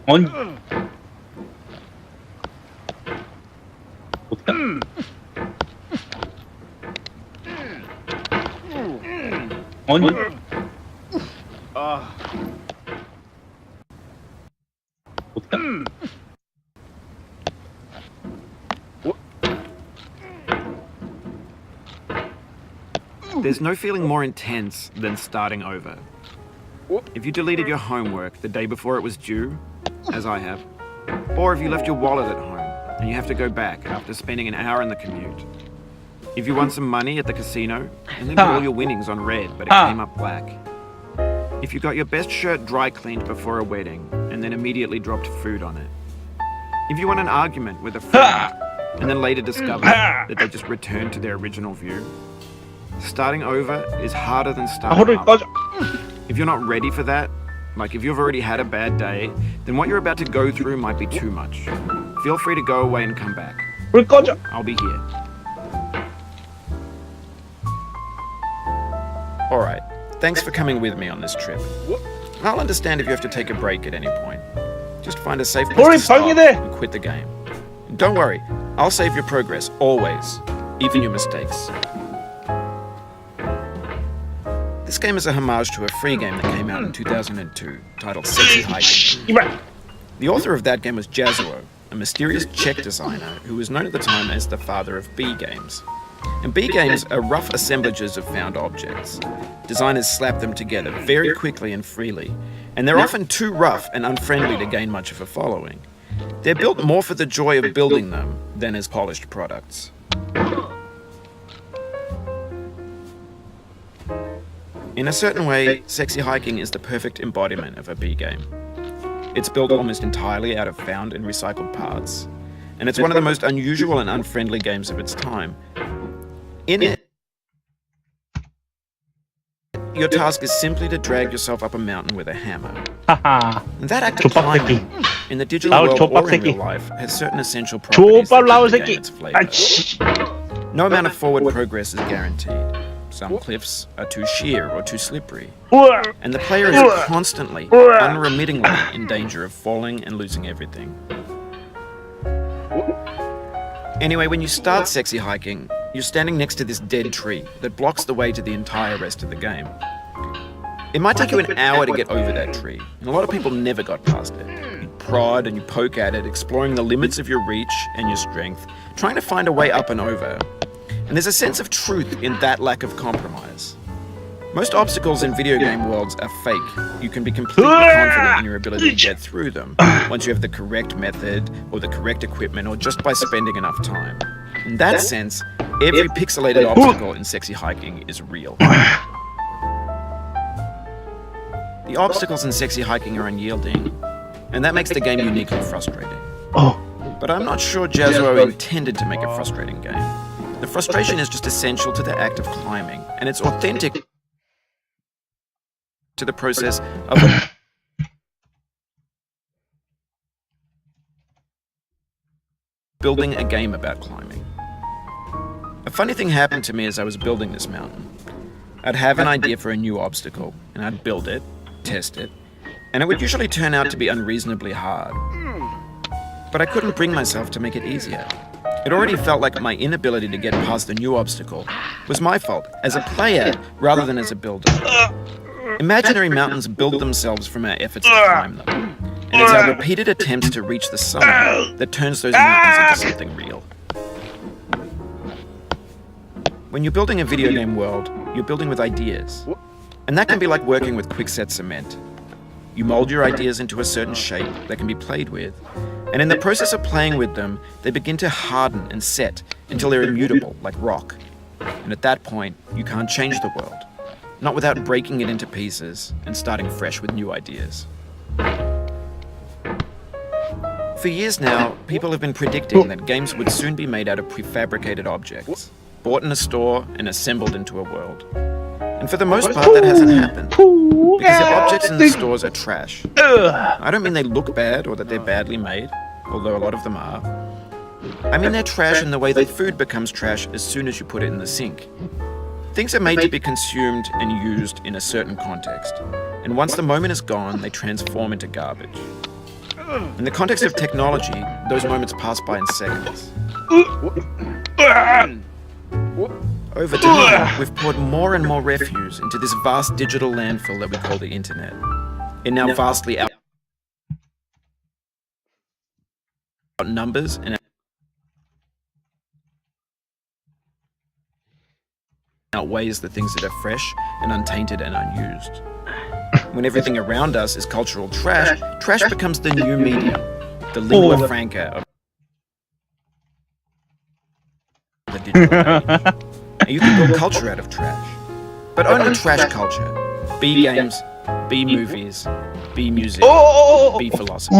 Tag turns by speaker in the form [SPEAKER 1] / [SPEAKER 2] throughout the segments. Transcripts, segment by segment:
[SPEAKER 1] 아니 어디야? 아니 어디야?
[SPEAKER 2] There's no feeling more intense than starting over. If you deleted your homework the day before it was due, as I have, or if you left your wallet at home and you have to go back after spending an hour in the commute. If you won some money at the casino and then put all your winnings on red but it came up black. If you got your best shirt dry cleaned before a wedding and then immediately dropped food on it. If you won an argument with a friend and then later discovered that they just returned to their original view. Starting over is harder than starting up. If you're not ready for that, like if you've already had a bad day, then what you're about to go through might be too much. Feel free to go away and come back. I'll be here. Alright, thanks for coming with me on this trip. I'll understand if you have to take a break at any point. Just find a safe place to stop and quit the game. And don't worry, I'll save your progress, always, even your mistakes. This game is a homage to a free game that came out in 2002, titled Sexy Hiking. The author of that game was Jazuo, a mysterious Czech designer who was known at the time as the father of B games. And B games are rough assemblages of found objects. Designers slap them together very quickly and freely, and they're often too rough and unfriendly to gain much of a following. They're built more for the joy of building them than as polished products. In a certain way, Sexy Hiking is the perfect embodiment of a B game. It's built almost entirely out of found and recycled parts, and it's one of the most unusual and unfriendly games of its time. In it, your task is simply to drag yourself up a mountain with a hammer. And that act of climbing, in the digital world or in real life, has certain essential properties that give the game its flavor. No amount of forward progress is guaranteed. Some cliffs are too sheer or too slippery, and the player is constantly, unremittingly in danger of falling and losing everything. Anyway, when you start Sexy Hiking, you're standing next to this dead tree that blocks the way to the entire rest of the game. It might take you an hour to get over that tree, and a lot of people never got past it. You prod and you poke at it, exploring the limits of your reach and your strength, trying to find a way up and over. And there's a sense of truth in that lack of compromise. Most obstacles in video game worlds are fake. You can be completely confident in your ability to get through them once you have the correct method or the correct equipment or just by spending enough time. In that sense, every pixelated obstacle in Sexy Hiking is real. The obstacles in Sexy Hiking are unyielding, and that makes the game uniquely frustrating. But I'm not sure Jazuo intended to make a frustrating game. The frustration is just essential to the act of climbing, and it's authentic to the process of building a game about climbing. A funny thing happened to me as I was building this mountain. I'd have an idea for a new obstacle, and I'd build it, test it, and it would usually turn out to be unreasonably hard. But I couldn't bring myself to make it easier. It already felt like my inability to get past the new obstacle was my fault, as a player rather than as a builder. Imaginary mountains build themselves from our efforts to climb them, and it's our repeated attempts to reach the summit that turns those mountains into something real. When you're building a video game world, you're building with ideas, and that can be like working with quickset cement. You mold your ideas into a certain shape that can be played with, and in the process of playing with them, they begin to harden and set until they're immutable, like rock. And at that point, you can't change the world, not without breaking it into pieces and starting fresh with new ideas. For years now, people have been predicting that games would soon be made out of prefabricated objects, bought in a store and assembled into a world. And for the most part, that hasn't happened, because the objects in the stores are trash. I don't mean they look bad or that they're badly made, although a lot of them are. I mean they're trash in the way that food becomes trash as soon as you put it in the sink. Things are made to be consumed and used in a certain context, and once the moment is gone, they transform into garbage. In the context of technology, those moments pass by in seconds. Over time, we've poured more and more refuse into this vast digital landfill that we call the internet. It now vastly outnumbers and outweighs the things that are fresh and untainted and unused. When everything around us is cultural trash, trash becomes the new medium, the lingua franca of the digital age. And you can build culture out of trash, but only trash culture. B games, B movies, B music, B philosophy.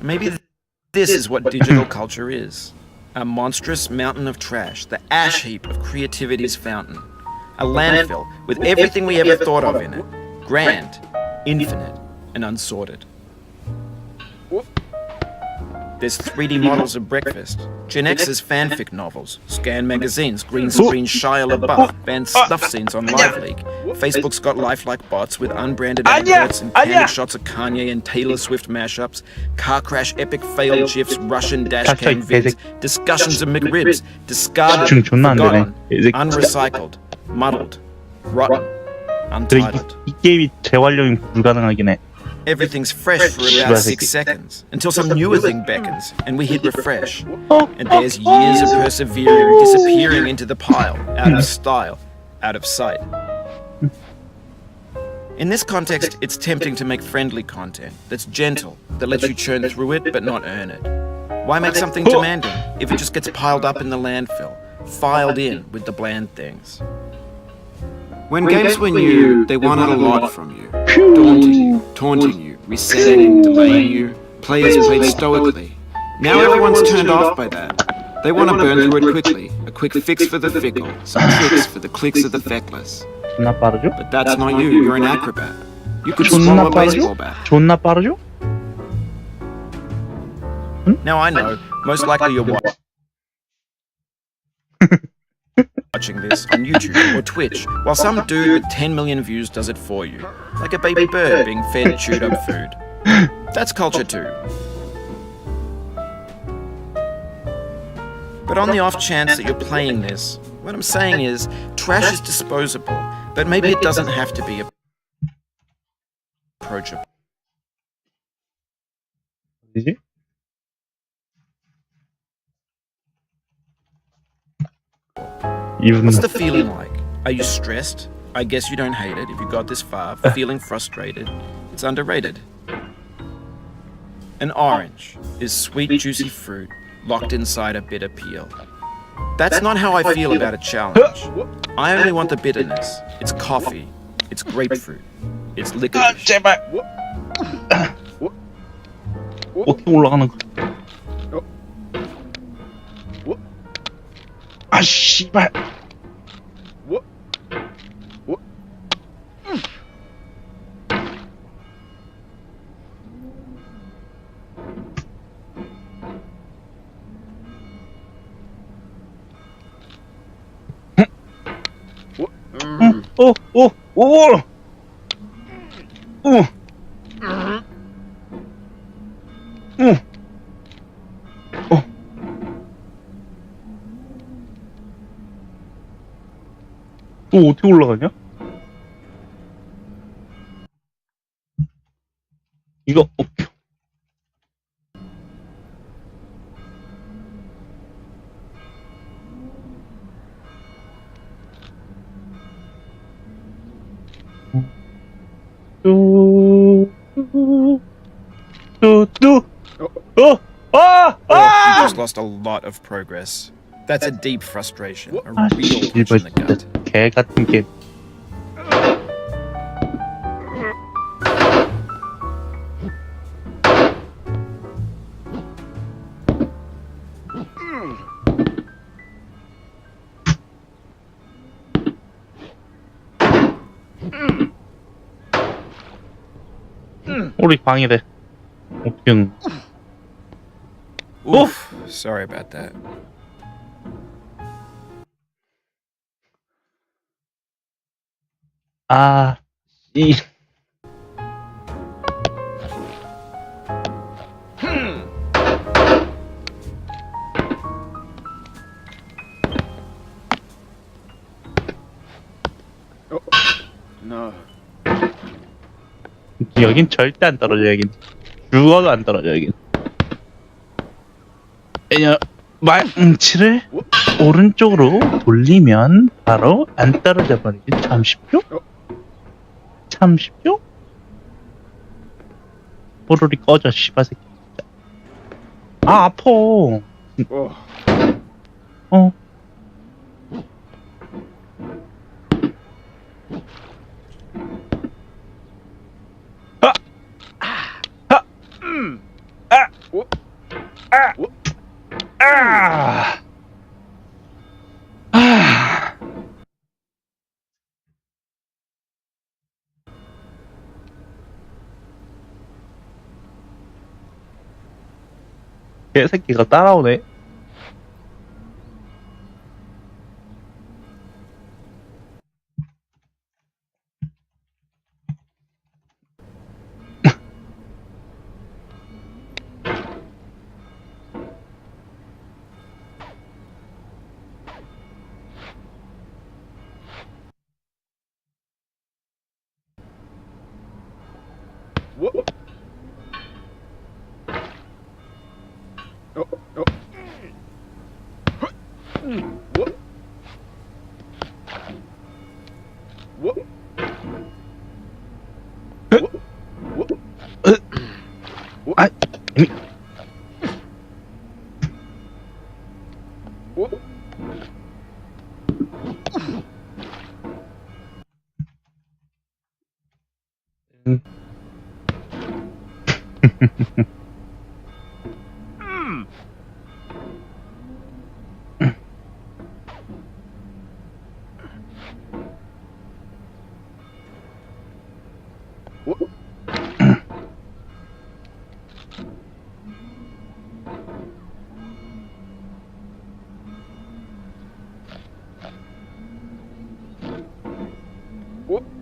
[SPEAKER 2] Maybe this is what digital culture is. A monstrous mountain of trash, the ash heap of creativity's fountain. A landfill with everything we ever thought of in it. Grand, infinite, and unsorted. There's 3D models of breakfast, Gen X's fanfic novels, scan magazines, green screen Shia LaBeouf, banned snuff scenes on Live Leak. Facebook's got lifelike bots with unbranded adverts and candid shots of Kanye and Taylor Swift mashups, car crash epic failed GIFs, Russian dashcam vids, discussions of McRibs, discarded, forgotten, unrecycled, muddled, rotten, untitled.
[SPEAKER 1] 이 게임이 재활용이 불가능하긴 해.
[SPEAKER 2] Everything's fresh for about 6 seconds, until some newer thing beckons, and we hit refresh. And there's years of persevering, disappearing into the pile, out of style, out of sight. In this context, it's tempting to make friendly content that's gentle, that lets you churn through it but not earn it. Why make something demanding if it just gets piled up in the landfill, filed in with the bland things? When games were new, they wanted a lot from you. Daunting you, taunting you, resetting, delaying you. Players played stoically. Now everyone's turned off by that. They want to burn through it quickly. A quick fix for the fickle, some tricks for the clicks of the feckless.
[SPEAKER 1] 존나 빠르죠?
[SPEAKER 2] But that's not you, you're an acrobat. You could swallow a baseball bat.
[SPEAKER 1] 존나 빠르죠?
[SPEAKER 2] Now I know, most likely you're watching this on YouTube or Twitch, while some dude with 10 million views does it for you, like a baby bird being fed chewed up food. That's culture too. But on the off chance that you're playing this, what I'm saying is, trash is disposable, but maybe it doesn't have to be approachable.
[SPEAKER 1] 뭐지?
[SPEAKER 2] What's the feeling like? Are you stressed? I guess you don't hate it if you got this far. Feeling frustrated? It's underrated. An orange is sweet, juicy fruit locked inside a bitter peel. That's not how I feel about a challenge. I only want the bitterness. It's coffee. It's grapefruit. It's licorice.
[SPEAKER 1] 제발. 어떻게 올라가는 거야? 아 씨발. 또 어떻게 올라가냐? 이거
[SPEAKER 2] You just lost a lot of progress. That's a deep frustration, a real punch in the gut.
[SPEAKER 1] 개 같은 게. 우리 방해돼. 어떻게?
[SPEAKER 2] Oof, sorry about that.
[SPEAKER 1] 아, 이
[SPEAKER 3] No.
[SPEAKER 1] 여긴 절대 안 떨어져, 여긴. 죽어도 안 떨어져, 여긴. 왜냐, 망치를 오른쪽으로 돌리면 바로 안 떨어져 버리지. 참 쉽죠? 참 쉽죠? 뽀로리 꺼져, 씨발 새끼. 진짜. 아, 아파.
[SPEAKER 3] Oh.
[SPEAKER 1] 어. 아! 아! 아! 아! 아! 아! 개새끼가 따라오네.
[SPEAKER 3] What? Oh. Oh. What? What? What? What?
[SPEAKER 1] 아, 이미
[SPEAKER 3] What? What?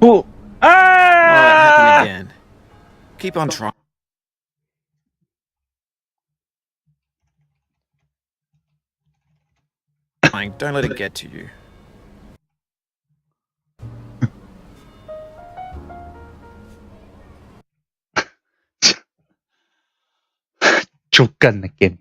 [SPEAKER 1] 오!
[SPEAKER 2] Oh, it happened
[SPEAKER 1] 아!
[SPEAKER 2] again. Keep on trying. Don't let it get to you.
[SPEAKER 1] 족같네 게임.